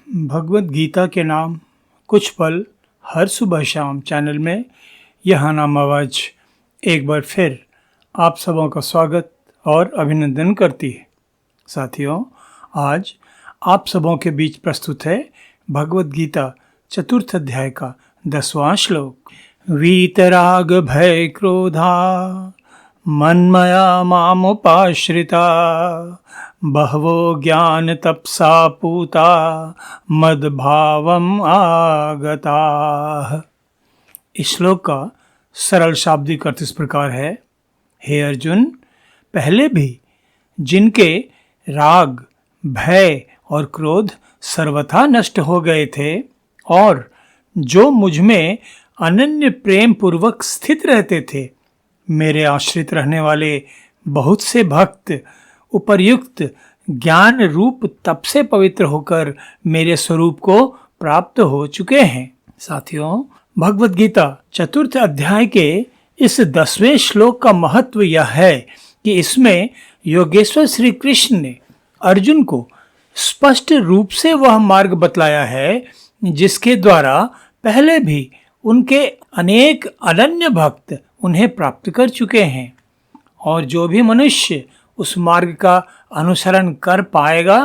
भगवत गीता के नाम कुछ पल हर सुबह शाम चैनल में यह नाम आवाज एक बार फिर आप सबों का स्वागत और अभिनंदन करती है। साथियों, आज आप सबों के बीच प्रस्तुत है भगवत गीता चतुर्थ अध्याय का 10वां श्लोक। वीतराग भय क्रोधा मन्मया मामुपाश्रिता बहवो ज्ञान तपसा पूता मद्भावम आगताः। इस श्लोक का सरल शाब्दिक अर्थ इस प्रकार है। हे अर्जुन, पहले भी जिनके राग, भय और क्रोध सर्वथा नष्ट हो गए थे और जो मुझ में अनन्य प्रेम पूर्वक स्थित रहते थे, मेरे आश्रित रहने वाले बहुत से भक्त उपर्युक्त ज्ञान रूप तप से पवित्र होकर मेरे स्वरूप को प्राप्त हो चुके हैं। साथियों, भगवत गीता चतुर्थ अध्याय के इस 10वें श्लोक का महत्व यह है कि इसमें योगेश्वर श्री कृष्ण ने अर्जुन को स्पष्ट रूप से वह मार्ग बतलाया है जिसके द्वारा पहले भी उनके अनेक अनन्य भक्त उन्हें प्राप्त कर चुके हैं, और जो भी मनुष्य उस मार्ग का अनुसरण कर पाएगा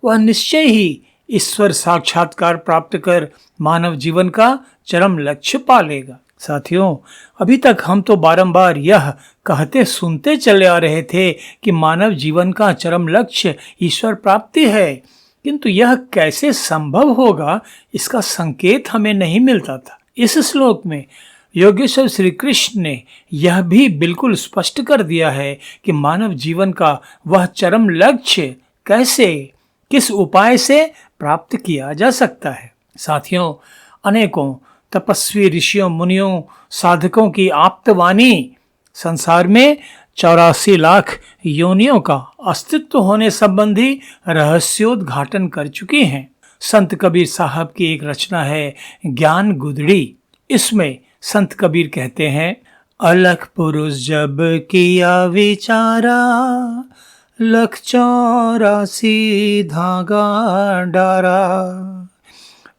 वह निश्चय ही ईश्वर साक्षात्कार प्राप्त कर मानव जीवन का चरम लक्ष्य पा लेगा। साथियों, अभी तक हम तो बारंबार यह कहते सुनते चले आ रहे थे कि मानव जीवन का चरम लक्ष्य ईश्वर प्राप्ति है, किंतु यह कैसे संभव होगा इसका संकेत हमें नहीं मिलता था। इस श्लोक में योगेश्वर श्री कृष्ण ने यह भी बिल्कुल स्पष्ट कर दिया है कि मानव जीवन का वह चरम लक्ष्य कैसे, किस उपाय से प्राप्त किया जा सकता है। साथियों, अनेकों तपस्वी ऋषियों, मुनियों, साधकों की आप्तवाणी संसार में 84 लाख योनियों का अस्तित्व होने संबंधी रहस्योद्घाटन कर चुकी हैं। संत कबीर साहब की एक रचना है ज्ञान गुदड़ी। इसमें संत कबीर कहते हैं, अलख पुरुष जब किया विचारा, लख 84 धागा डारा,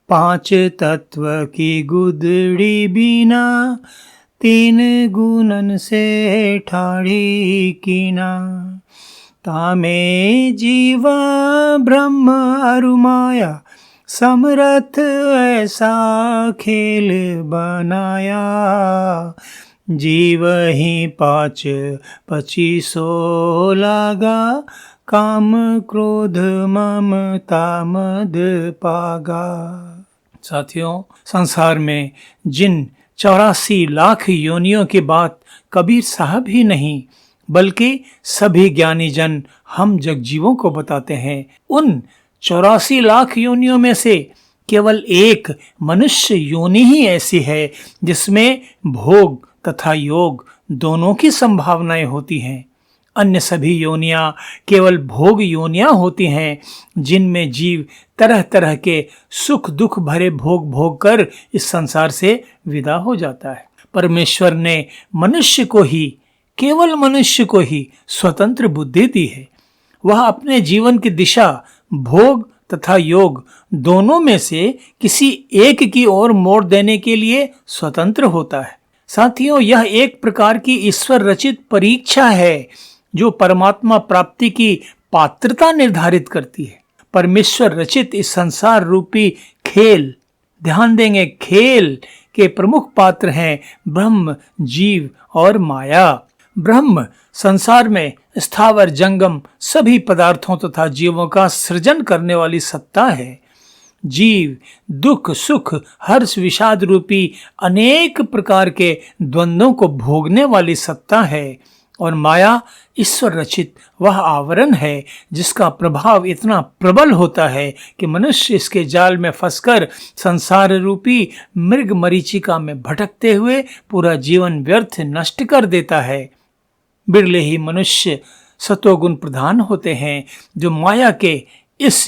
5 तत्व की गुदड़ी बिना, 3 गुणन से ठाड़ी कीना, तामे जीवा ब्रह्म अरु माया, समरथ ऐसा खेल बनाया, जीव ही 5 25 लागा, काम क्रोध ममता मद पागा। साथियों, संसार में जिन 84 लाख योनियों की बात कबीर साहब ही नहीं बल्कि सभी ज्ञानी जन हम जगजीवों को बताते हैं, उन 84 लाख योनियों में से केवल एक मनुष्य योनि ही ऐसी है जिसमें भोग तथा योग दोनों की संभावनाएं होती हैं। अन्य सभी योनियां केवल भोग योनियां होती हैं जिनमें जीव तरह तरह के सुख दुख भरे भोग भोग कर इस संसार से विदा हो जाता है। परमेश्वर ने मनुष्य को ही, केवल मनुष्य को ही स्वतंत्र बुद्धि दी है। वह अपने जीवन की दिशा भोग तथा योग दोनों में से किसी एक की ओर मोड़ देने के लिए स्वतंत्र होता है। साथियों, यह एक प्रकार की ईश्वर रचित परीक्षा है जो परमात्मा प्राप्ति की पात्रता निर्धारित करती है। परमेश्वर रचित इस संसार रूपी खेल, ध्यान देंगे, खेल के प्रमुख पात्र हैं ब्रह्म, जीव और माया। ब्रह्म संसार में स्थावर जंगम सभी पदार्थों तथा जीवों का सृजन करने वाली सत्ता है। जीव दुख सुख हर्ष विषाद रूपी अनेक प्रकार के द्वंद्वों को भोगने वाली सत्ता है, और माया ईश्वर रचित वह आवरण है जिसका प्रभाव इतना प्रबल होता है कि मनुष्य इसके जाल में फंसकर संसार रूपी मृग मरीचिका में भटकते हुए पूरा जीवन व्यर्थ नष्ट कर देता है। बिरले ही मनुष्य सतोगुण प्रधान होते हैं जो माया के इस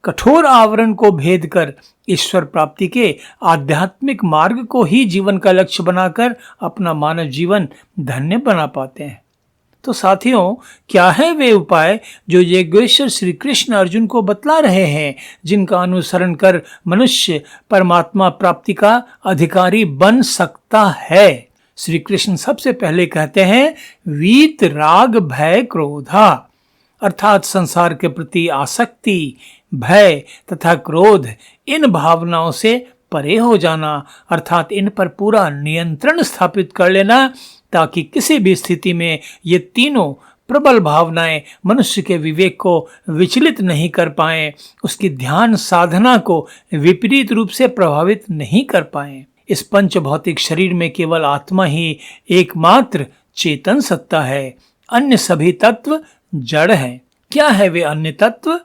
कठोर आवरण को भेद कर ईश्वर प्राप्ति के आध्यात्मिक मार्ग को ही जीवन का लक्ष्य बनाकर अपना मानव जीवन धन्य बना पाते हैं। तो साथियों, क्या है वे उपाय जो योगेश्वर श्री कृष्ण अर्जुन को बतला रहे हैं, जिनका अनुसरण कर मनुष्य परमात्मा प्राप्ति का अधिकारी बन सकता है? श्री कृष्ण सबसे पहले कहते हैं, वीत राग भय क्रोधा, अर्थात संसार के प्रति आसक्ति, भय तथा क्रोध, इन भावनाओं से परे हो जाना, अर्थात इन पर पूरा नियंत्रण स्थापित कर लेना, ताकि किसी भी स्थिति में ये तीनों प्रबल भावनाएं मनुष्य के विवेक को विचलित नहीं कर पाएं, उसकी ध्यान साधना को विपरीत रूप से प्रभावित नहीं कर पाएं। इस पंच भौतिक शरीर में केवल आत्मा ही एकमात्र चेतन सत्ता है, अन्य सभी तत्व जड़ हैं। क्या है वे अन्य तत्व?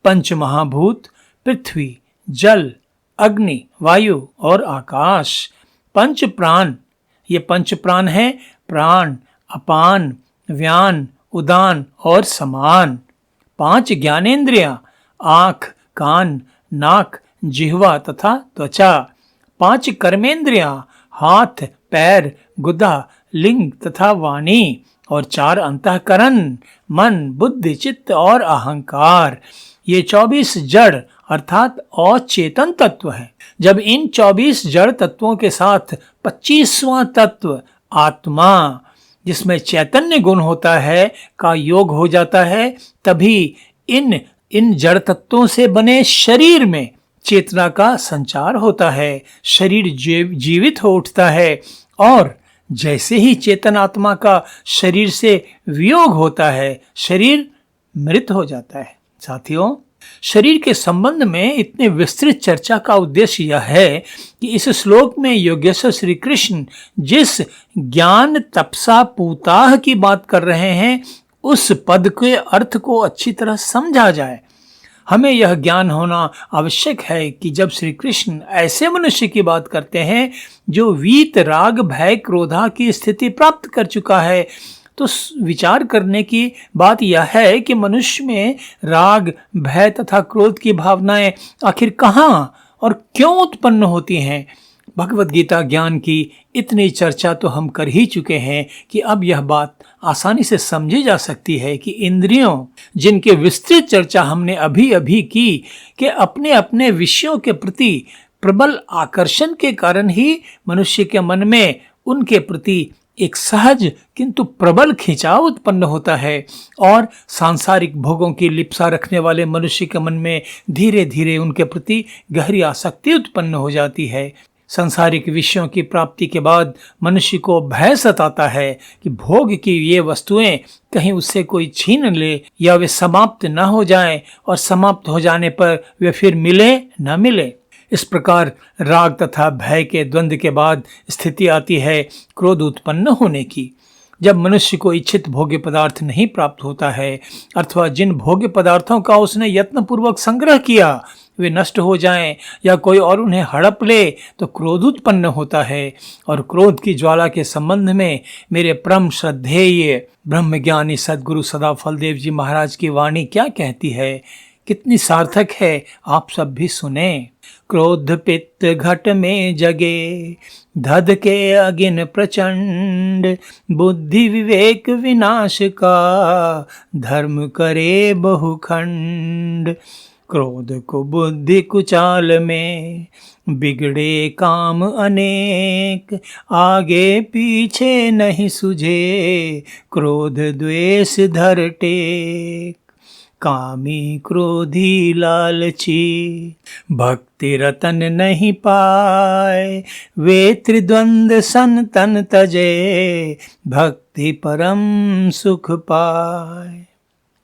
पंच महाभूत, पृथ्वी, जल, अग्नि, वायु और आकाश। पंच प्राण, ये पंच प्राण है प्राण, अपान, व्यान, उदान और समान। पांच ज्ञानेंद्रियां, आंख, कान, नाक, जिह्वा तथा त्वचा। पांच कर्मेंद्रियां, हाथ, पैर, गुदा, लिंग तथा वाणी। और चार अंतःकरण, मन, बुद्धि, चित्त और अहंकार। ये 24 जड़ अर्थात अचेतन तत्व हैं। जब इन 24 जड़ तत्वों के साथ 25वां तत्व आत्मा, जिसमें चैतन्य गुण होता है, का योग हो जाता है, तभी इन जड़ तत्वों से बने शरीर में चेतना का संचार होता है, शरीर जीवित हो उठता है। और जैसे ही चेतन आत्मा का शरीर से वियोग होता है, शरीर मृत हो जाता है। साथियों, शरीर के संबंध में इतने विस्तृत चर्चा का उद्देश्य यह है कि इस श्लोक में योगेश्वर श्री कृष्ण जिस ज्ञान तपसा पूताह की बात कर रहे हैं, उस पद के अर्थ को अच्छी तरह समझा जाए। हमें यह ज्ञान होना आवश्यक है कि जब श्री कृष्ण ऐसे मनुष्य की बात करते हैं जो वीत राग भय क्रोधा की स्थिति प्राप्त कर चुका है, तो विचार करने की बात यह है कि मनुष्य में राग, भय तथा क्रोध की भावनाएं आखिर कहाँ और क्यों उत्पन्न होती हैं। भगवत गीता ज्ञान की इतनी चर्चा तो हम कर ही चुके हैं कि अब यह बात आसानी से समझी जा सकती है कि इंद्रियों, जिनके विस्तृत चर्चा हमने अभी अभी की, कि अपने अपने विषयों के प्रति प्रबल आकर्षण के कारण ही मनुष्य के मन में उनके प्रति एक सहज किंतु प्रबल खिंचाव उत्पन्न होता है, और सांसारिक भोगों की लिप्सा रखने वाले मनुष्य के मन में धीरे धीरे उनके प्रति गहरी आसक्ति उत्पन्न हो जाती है। सांसारिक विषयों की प्राप्ति के बाद मनुष्य को भय सताता है कि भोग की ये वस्तुएं कहीं उससे कोई छीन ले या वे समाप्त न हो जाएं, और समाप्त हो जाने पर वे फिर मिले न मिले। इस प्रकार राग तथा भय के द्वंद्व के बाद स्थिति आती है क्रोध उत्पन्न होने की। जब मनुष्य को इच्छित भोग्य पदार्थ नहीं प्राप्त होता है, अथवा जिन भोग्य पदार्थों का उसने यत्नपूर्वक संग्रह किया वे नष्ट हो जाएं, या कोई और उन्हें हड़प ले, तो क्रोध उत्पन्न होता है। और क्रोध की ज्वाला के संबंध में मेरे परम श्रद्धेय ब्रह्मज्ञानी सद्गुरु सदा फलदेव जी महाराज की वाणी क्या कहती है, कितनी सार्थक है, आप सब भी सुने। क्रोध पित्त घट में जगे, धध के अगिन प्रचंड, बुद्धि विवेक विनाश का, धर्म करे बहुखंड। क्रोध को बुद्धि कुचाल में, बिगड़े काम अनेक, आगे पीछे नहीं सुझे, क्रोध द्वेष धर टेक। कामी क्रोधी लालची, भक्ति रतन नहीं पाए, वे त्रिद्वंद सन तन तजे, भक्ति परम सुख पाए।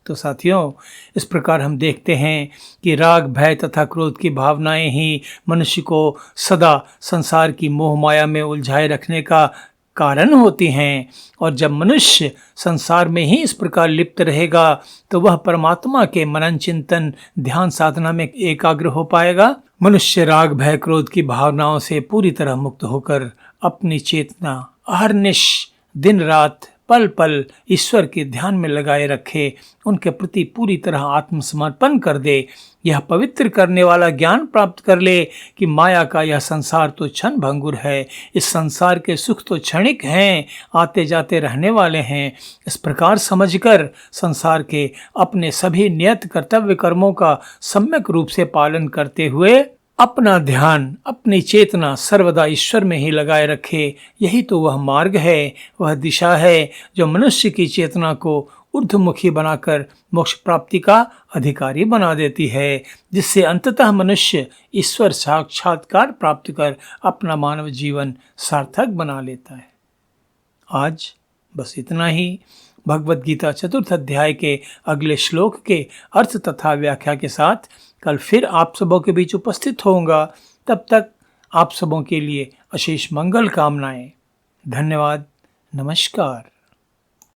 तो साथियों, इस प्रकार हम देखते हैं कि राग, भय तथा क्रोध की भावनाएं ही मनुष्य को सदा संसार की मोह माया में उलझाए रखने का कारण होती हैं। और जब मनुष्य संसार में ही इस प्रकार लिप्त रहेगा तो वह परमात्मा के मनन चिंतन ध्यान साधना में एकाग्र हो पाएगा। मनुष्य राग, भय, क्रोध की भावनाओं से पूरी तरह मुक्त होकर अपनी चेतना अहर्निश दिन रात पल पल ईश्वर के ध्यान में लगाए रखे, उनके प्रति पूरी तरह आत्मसमर्पण कर दे, यह पवित्र करने वाला ज्ञान प्राप्त कर ले कि माया का यह संसार तो क्षण भंगुर है, इस संसार के सुख तो क्षणिक हैं, आते जाते रहने वाले हैं। इस प्रकार समझकर संसार के अपने सभी नियत कर्तव्य कर्मों का सम्यक रूप से पालन करते हुए अपना ध्यान, अपनी चेतना सर्वदा ईश्वर में ही लगाए रखे। यही तो वह मार्ग है, वह दिशा है जो मनुष्य की चेतना को ऊर्ध्वमुखी बनाकर मोक्ष प्राप्ति का अधिकारी बना देती है, जिससे अंततः मनुष्य ईश्वर साक्षात्कार प्राप्त कर अपना मानव जीवन सार्थक बना लेता है। आज बस इतना ही। भगवद गीता चतुर्थ अध्याय के अगले श्लोक के अर्थ तथा व्याख्या के साथ कल फिर आप सबों के बीच उपस्थित होऊंगा। तब तक आप सबों के लिए अशेष मंगल कामनाएं। धन्यवाद। नमस्कार।